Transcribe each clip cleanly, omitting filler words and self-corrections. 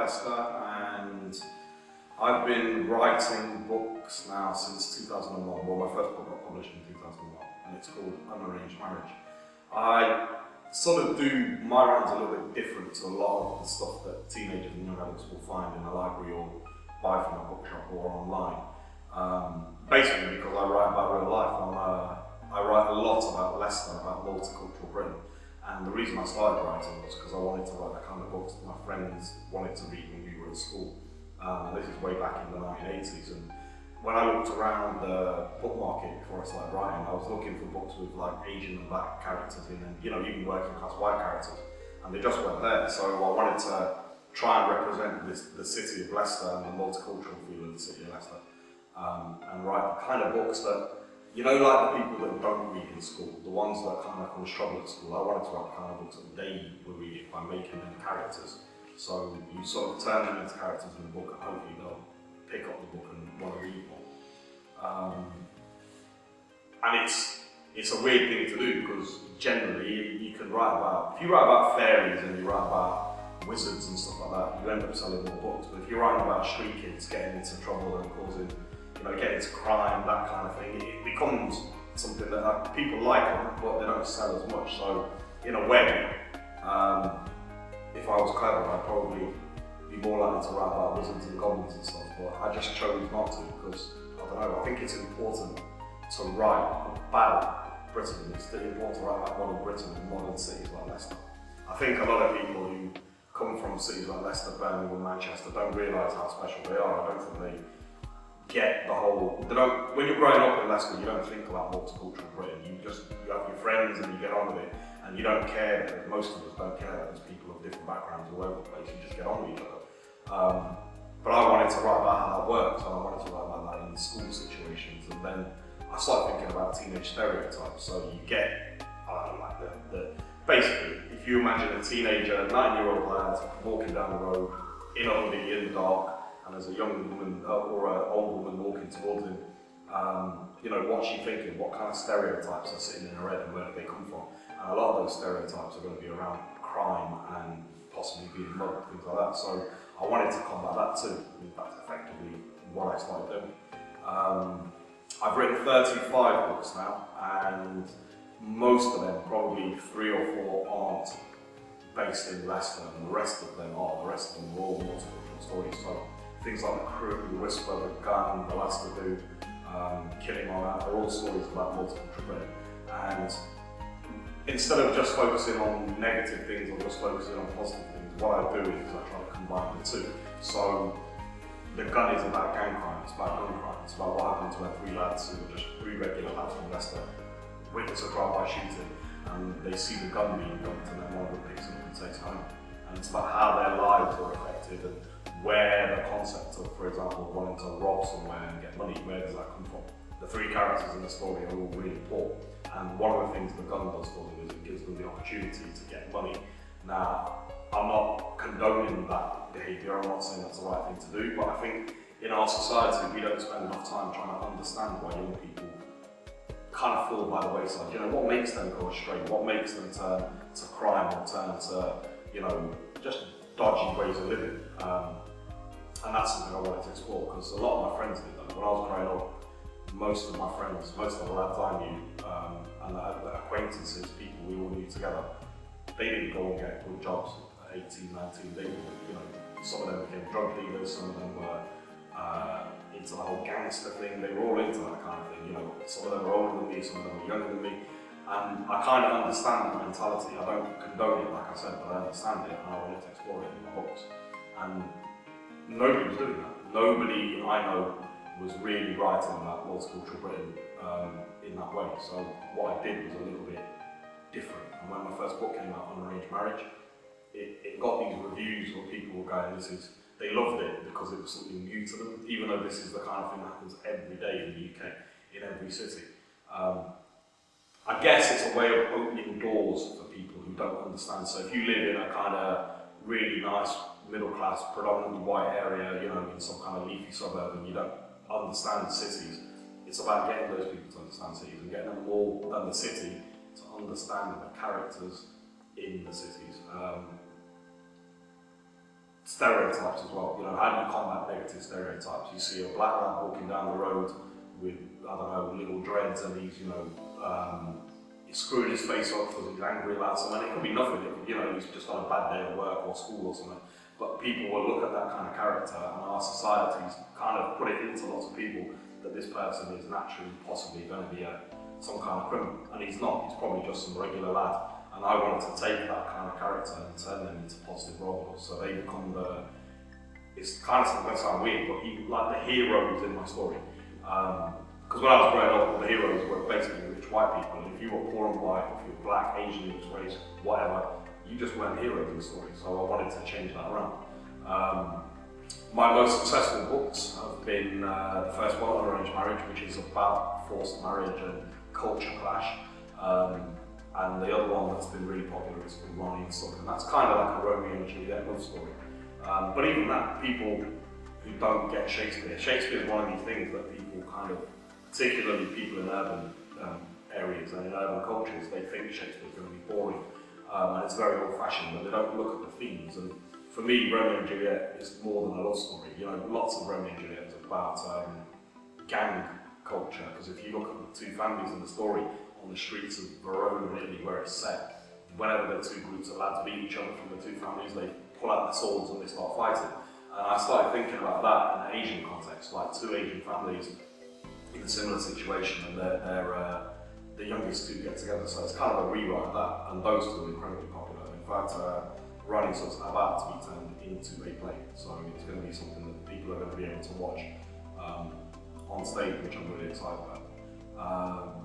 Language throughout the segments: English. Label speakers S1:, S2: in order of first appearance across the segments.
S1: Leicester, and I've been writing books now since 2001. Well, my first book got published in 2001, and it's called Unarranged Marriage. I sort of do my writing's a little bit different to a lot of the stuff that teenagers and young adults will find in a library or buy from a bookshop or online. Basically because I write about real life. I write a lot about Leicester, about multicultural Britain. And the reason I started writing was because I wanted to write the kind of books that my friends wanted to read when we were at school. And this is way back in the 1980s. And when I looked around the book market before I started writing, I was looking for books with like Asian and black characters in, and even working class white characters. And they just weren't there. So I wanted to try and represent the city of Leicester and the multicultural feel of the city of Leicester. And write the kind of books that, like the people that don't read in school, the ones that kind of struggle at school. I wanted to write the kind of books that they were reading by making them characters. So you sort of turn them into characters in the book, and hopefully they'll pick up the book and want to read more. And it's a weird thing to do, because generally you can write about, if you write about fairies and you write about wizards and stuff like that, you end up selling more books. But if you're writing about street kids getting into trouble and causing, getting into crime, that kind of thing, it becomes something that people like them, but they don't sell as much. So in a way, if I was clever, I'd probably be more likely to write about wizards and goblins and stuff, but I just chose not to, because, I don't know, I think it's important to write about Britain. It's really important to write about modern Britain and modern cities like Leicester. I think a lot of people who come from cities like Leicester, Birmingham and Manchester don't realise how special they are. I don't think they get the whole, when you're growing up in Leicester, you don't think about multicultural Britain. You have your friends and you get on with it, and you don't care, because most of us don't care that there's people of different backgrounds all over the place. You just get on with each other. But I wanted to write about how that works, and I wanted to write about that in school situations, and then I started thinking about teenage stereotypes. So you get, basically, if you imagine a teenager, a 9-year-old lad walking down the road in a hoodie in the dark, and there's a young woman or an old woman walking towards him, what's she thinking? What kind of stereotypes are sitting in her head, and where do they come from? And a lot of those stereotypes are going to be around crime and possibly being mugged, things like that. So I wanted to combat that too. That's effectively what I started doing. I've written 35 books now, and most of them, probably 3 or 4, aren't based in Leicester, and the rest of them are. The rest of them are all multicultural stories. So things like The Crew, The Whisper, The Gun, The Last to Do, Killing on That, they're all stories about multicultural Britain. And instead of just focusing on negative things or just focusing on positive things, what I do is I try to combine the two. So The Gun is about gang crime, it's about gun crime, it's about what happened to when 3 lads who were just 3 regular lads from Leicester witness a drive-by shooting, and they see the gun being dumped, and then one of them picks it up and takes it home. And it's about how their lives were affected, and where the concept of, for example, wanting to rob somewhere and get money, where does that come from? The 3 characters in the story are all really poor, and one of the things the gun does for them is it gives them the opportunity to get money. Now, I'm not condoning that behaviour, I'm not saying that's the right thing to do, but I think in our society we don't spend enough time trying to understand why young people kind of fall by the wayside. What makes them go astray? What makes them turn to crime or turn to, just dodgy ways of living? And that's something I wanted to explore, because a lot of my friends did that. When I was growing up, most of my friends, most of the lads I knew, and the acquaintances, people we all knew together, they didn't go and get good jobs at 18, 19. They, some of them became drug dealers, some of them were into the whole gangster thing. They were all into that kind of thing. Some of them were older than me, some of them were younger than me. And I kind of understand that mentality. I don't condone it, like I said, but I understand it, and I wanted to explore it in my books. And nobody was doing that. Nobody I know was really writing about multicultural Britain in that way. So what I did was a little bit different. And when my first book came out, Unarranged Marriage, it got these reviews where people were going, they loved it because it was something new to them, even though this is the kind of thing that happens every day in the UK, in every city. I guess it's a way of opening doors for people who don't understand. So if you live in a kind of really nice, middle-class, predominantly white area, in some kind of leafy suburb, and you don't understand cities, it's about getting those people to understand cities and getting them more than the city to understand the characters in the cities. stereotypes as well. You know, how do you combat negative stereotypes? You see a black lad walking down the road with, I don't know, little dreads, and he's, you know, he's screwing his face up because he's angry about something. It could be nothing. It could, you know, he's just on a bad day at work or school or something. But people will look at that kind of character, and our society's kind of put it into lots of people that this person is naturally, possibly going to be some kind of criminal, and he's not. He's probably just some regular lad. And I wanted to take that kind of character and turn them into positive role models, so they become the. It's kind of going to sound weird, but like the heroes in my story. Because when I was growing up, the heroes were basically rich white people. And if you were poor and white, if you were black, Asian, mixed race, whatever, you just weren't heroes in the story. So I wanted to change that around. My most successful books have been the first one, Arranged Marriage, which is about forced marriage and culture clash. And the other one that's been really popular is called Ronnie and Stuck, and that's kind of like a Romeo and Juliet love story. But even that, people who don't get Shakespeare is one of these things that people kind of, particularly people in urban areas and in urban cultures, they think Shakespeare's going to be boring, and it's very old-fashioned, and they don't look at the themes. And for me, Romeo and Juliet is more than a love story. You know, lots of Romeo and Juliet is about gang culture, because if you look at the two families in the story on the streets of Verona in Italy, where it's set, whenever the two groups of lads meet each other from the two families, they pull out their swords and they start fighting. And I started thinking about that in an Asian context, like two Asian families in a similar situation, and the youngest two get together, so it's kind of a rewrite of that, and those two are incredibly popular. In fact, Ronnie's about to be turned into a play, so it's going to be something that people are going to be able to watch on stage, which I'm really excited about.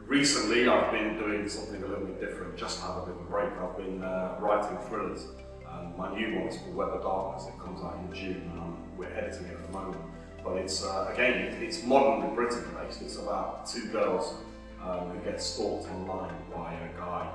S1: Recently, I've been doing something a little bit different, just to have a bit of a break. I've been writing thrillers. My new one is called Web of Darkness. It comes out in June, and we're editing it at the moment. But it's, again, it's modern Britain based. It's about two girls who get stalked online by a guy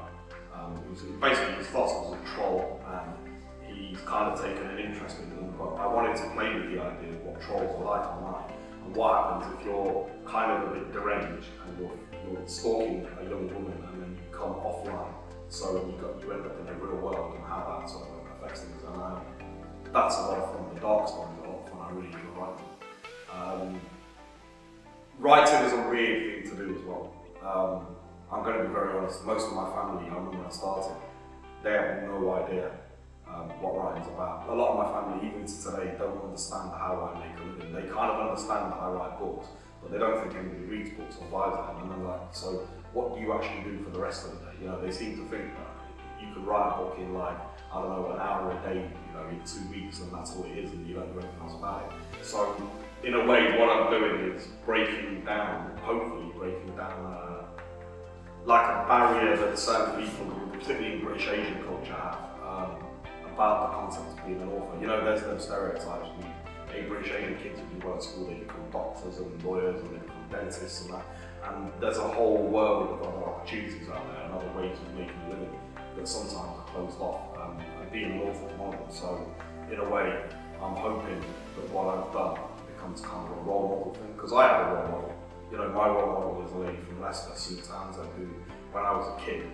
S1: who's basically, he starts off as a troll, and he's kind of taken an interest in them. But I wanted to play with the idea of what trolls are like online, and what happens if you're kind of a bit deranged and you're stalking a young woman and then you come offline, so you end up in the real world, and how that sort of affects things. And that's a lot of fun. The dark story is a lot of fun. I really enjoy writing. Writing is a weird thing to do as well. I'm going to be very honest, most of my family, I remember when I started, they have no idea what writing's about. A lot of my family, even to today, don't understand how I make a living. They kind of understand that I write books, but they don't think anybody reads books or buys them. And I'm like, so what do you actually do for the rest of the day? You know, they seem to think that you could write a book in like, I don't know, an hour a day, you know, in 2 weeks, and that's all it is, and you don't do anything else about it. So, in a way, what I'm doing is breaking down, hopefully breaking down like a barrier that certain people, particularly in British Asian culture, have about the concept of being an author. You know, there's them stereotypes. British Asian kids who go to school, they become doctors and lawyers, and they become dentists and that. And there's a whole world of other opportunities out there and other ways of making a living that sometimes are closed off. And being an author is one of them. So, in a way, I'm hoping that what I've done becomes kind of a role model thing, because I have a role model. You know, my role model is a lady from Leicester, Sue Townsend, who, when I was a kid,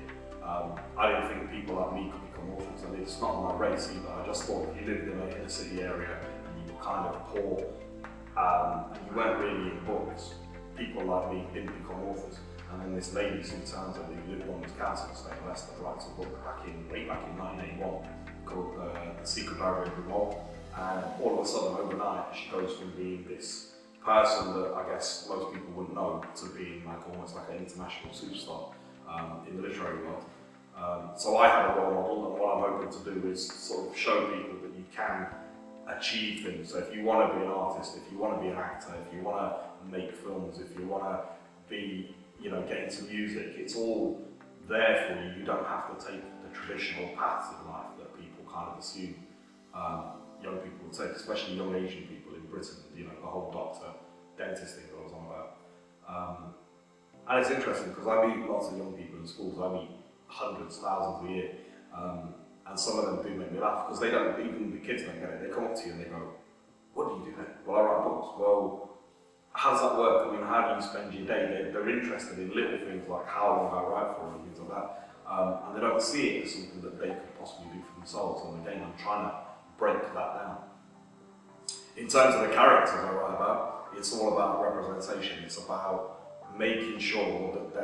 S1: I didn't think people like me could become authors, and it's not my race either. I just thought if you lived in an inner city area and you were kind of poor and you weren't really in books, people like me didn't become authors. And then this lady, Sue Townsend, who lived on this council estate in Leicester, writes a book way back in 1981 called The Secret Diary of Revolt. And all of a sudden, overnight, she goes from being this person that I guess most people wouldn't know to being like almost like an international superstar in the literary world. So I have a role model, and what I'm hoping to do is sort of show people that you can achieve things. So if you want to be an artist, if you want to be an actor, if you want to make films, if you want to be, you know, get into music, it's all there for you. You don't have to take the traditional paths in life that people kind of assume young people would take, especially young Asian people in Britain. You know, the whole doctor, dentist thing that I was on about. And it's interesting because I meet lots of young people in schools. I meet hundreds, thousands a year, and some of them do make me laugh because they don't, even the kids don't get it. They come up to you and they go, "What do you do then?" "Well, I write books." "Well, how does that work? I mean, how do you spend your day?" They're interested in little things like how long I write for and things like that, and they don't see it as something that they could possibly do for themselves. And again, I'm trying to break that down. In terms of the characters I write about, it's all about representation. It's about making sure that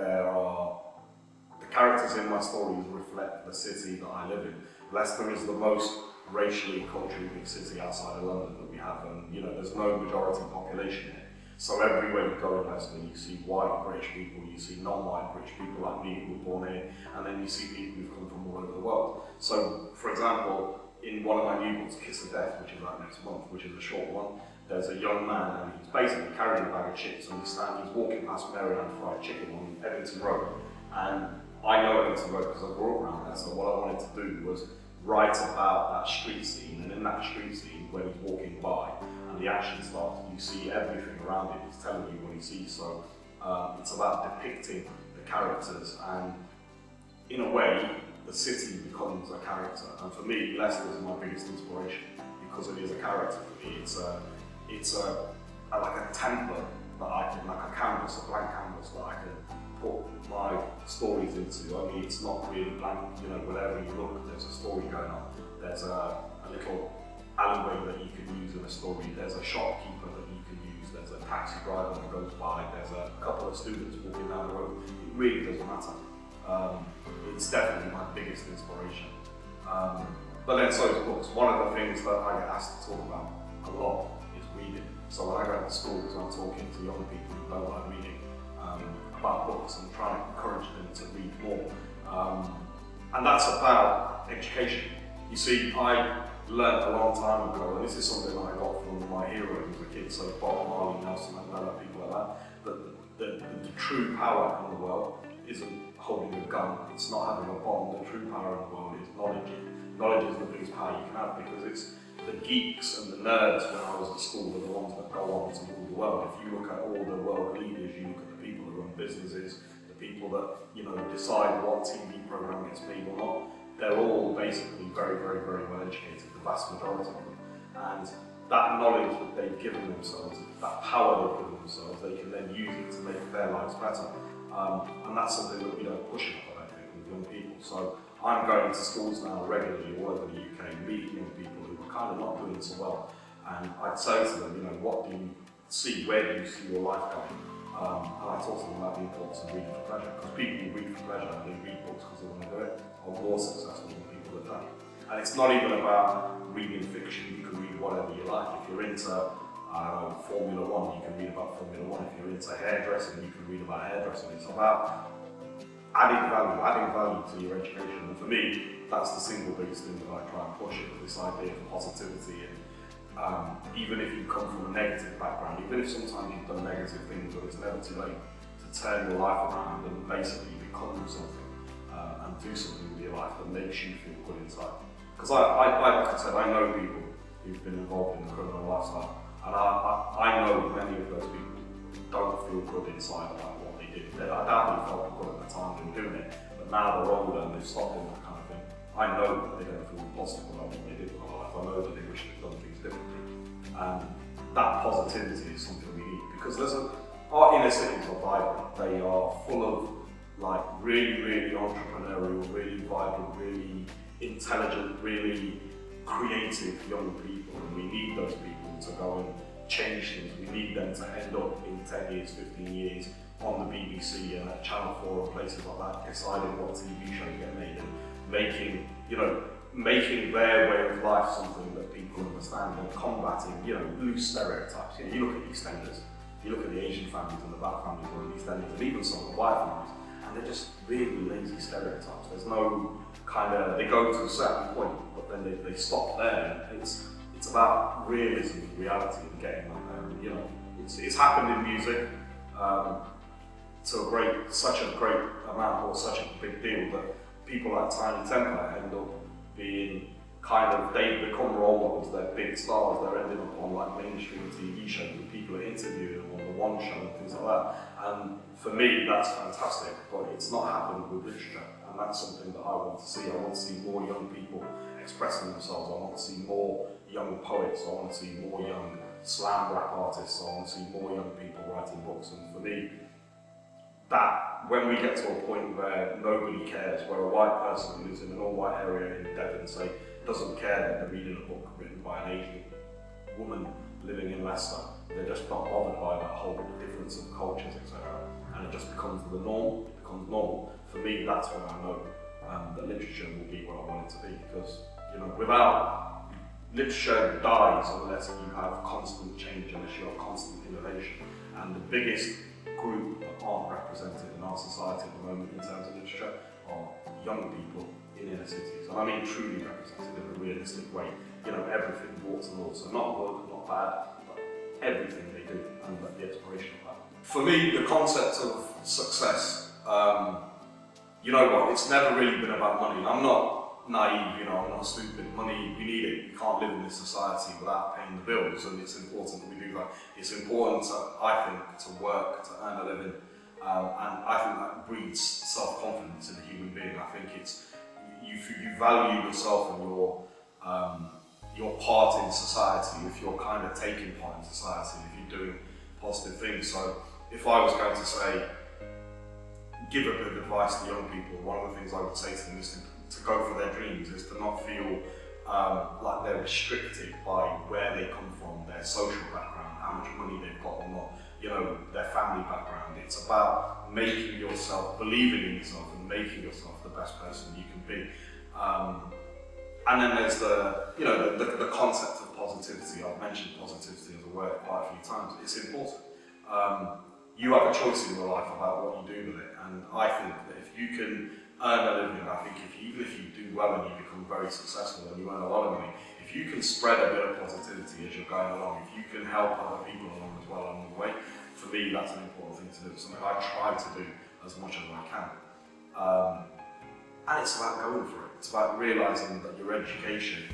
S1: the characters in my stories reflect the city that I live in. Leicester is the most racially culturally big city outside of London that we have, and there's no majority population here. So everywhere you go in Leicester, you see white British people, you see non-white British people like me who were born here, and then you see people who've come from all over the world. So, for example, in one of my new books, Kiss of Death, which is out next month, which is a short one, there's a young man and he's basically carrying a bag of chips and he's walking past Maryland Fried Chicken on Ebbington Road. And I know Ebbington Road because I grew up around there, so what I wanted to do was write about that street scene, and in that street scene, when he's walking by and the action starts, you see everything around it, it's telling you what he sees. So it's about depicting the characters, and in a way, the city becomes a character. And for me, Leicester is my biggest inspiration because it is a character for me. It's like a template that I can, like a canvas, a blank canvas that I can put my stories into. I mean, it's not really blank, wherever you look, there's a story going on. There's a little alleyway that you can use in a story. There's a shopkeeper that you can use. There's a taxi driver that goes by. There's a couple of students walking down the road. It really doesn't matter. It's definitely my biggest inspiration. But then so is books. One of the things that I get asked to talk about a lot is reading. So when I go to schools, I'm talking to young people who don't like reading about books and trying to encourage them to read more. And that's about education. You see, I learned a long time ago, and this is something that I got from my heroes as a kid, so Bob Marley, Nelson Mandela, people like that, the true power in the world isn't holding a gun, it's not having a bomb. The true power in the world is knowledge. Knowledge is the biggest power you can have, because it's the geeks and the nerds when I was at school are the ones that go on to rule the world. If you look at all the world leaders, you look at the people who run businesses, the people that decide what TV program gets made or not, they're all basically very, very, very well educated, the vast majority of them. And that knowledge that they've given themselves, that power they've given themselves, they can then use it to make their lives better. And that's something that we don't push enough, I think, with young people. So I'm going to schools now regularly all over the UK, meeting young people who are kind of not doing so well. And I'd say to them, what do you see, where do you see your life going? And I talk to them about the importance of reading for pleasure, because people who read for pleasure and they read books because they want to do it are more successful than people that don't. And it's not even about reading fiction, you can read whatever you like. If you're into Formula One, you can read about Formula One. If you're into hairdressing, you can read about hairdressing. It's about adding value to your education. And for me, that's the single biggest thing that I try and push, is this idea of positivity. And even if you come from a negative background, even if sometimes you've done negative things, but it's never too late to turn your life around and basically become something and do something with your life that makes you feel good inside. Because like I said, I know people who've been involved in the criminal lifestyle, and I know many of those people don't feel good inside about what they did. I doubt they felt good at the time they were doing it, but now they're older and they've stopped doing that kind of thing. I know that they don't feel positive about what they did with their life. I know that they wish they'd done things differently. And that positivity is something we need, because our inner cities are vibrant. They are full of really, really entrepreneurial, really vibrant, really intelligent, really creative young people, and we need those people to go and change things. We need them to end up in 10 years, 15 years on the BBC and at Channel 4 and places like that, deciding what TV shows get made and making their way of life something that people understand, and combating, loose stereotypes. You look at EastEnders, you look at the Asian families and the black families who are in EastEnders, and even some of the white families, and they're just really lazy stereotypes. There's no they go to a certain point, but then they stop there. And it's about realism and reality and getting that there. It's happened in music to such a great amount, or such a big deal, that people like Tiny Temper end up being they become role models, they're big stars, they're ending up on mainstream TV shows and people are interviewing them on the One Show and things like that. And for me, that's fantastic, but it's not happened with literature. And that's something that I want to see. I want to see more young people expressing themselves. I want to see more young poets. I want to see more young slam rap artists. I want to see more young people writing books. And for me, that when we get to a point where nobody cares, where a white person lives in an all-white area in Devon, say, doesn't care that they're reading a book written by an Asian woman living in Leicester. They're just not bothered by that whole difference of cultures, etc. And it just becomes the norm, it becomes normal. For me, that's when I know that literature will be what I want it to be, because, you know, without literature dies unless you have constant change, unless you have constant innovation. And the biggest group that aren't represented in our society at the moment in terms of literature are young people in inner cities. And I mean truly represented in a realistic way. You know, everything, warts and all. So not good, not bad, but everything they do, and the exploration of that. For me, the concept of success, you know what, it's never really been about money. I'm not naive, you know, I'm not stupid. Money, we need it. We can't live in this society without paying the bills, and it's important that we do that. It's important, I think, to work, to earn a living, and I think that breeds self-confidence in a human being. I think it's, you value yourself and your part in society, if you're kind of taking part in society, if you're doing positive things. So if I was going to say, give a bit of advice to young people, one of the things I would say to them is to go for their dreams, is to not feel like they're restricted by where they come from, their social background, how much money they've got or not, you know, their family background. It's about making yourself, believing in yourself and making yourself the best person you can be. And then there's the, you know, the concept of positivity. I've mentioned positivity as a word quite a few times. It's important. You have a choice in your life about what you do with it, and I think that if you can earn a living, I think even if you do well and you become very successful and you earn a lot of money, if you can spread a bit of positivity as you're going along, if you can help other people along as well along the way, for me that's an important thing to do. It's something I try to do as much as I can. And it's about going for it. It's about realising that your education,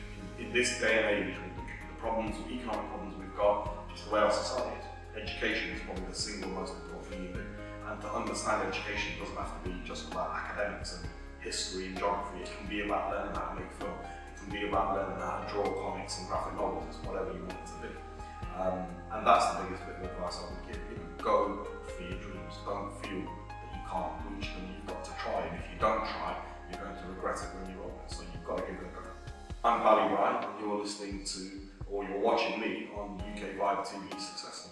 S1: in this day and age, with the problems, the economic problems we've got, just the way our society is, education is probably the single most important thing you do. And to understand education doesn't have to be just about academics and history and geography. It can be about learning how to make film. It can be about learning how to draw comics and graphic novels. It's whatever you want it to be. And that's the biggest bit of advice I would give. You know, go for your dreams. Don't feel that you can't reach them. You've got to try. And if you don't try, you're going to regret it when you're older. So you've got to give it a go. I'm Bali Rai, and you're listening to, or you're watching me on UKVibe.TV Successful.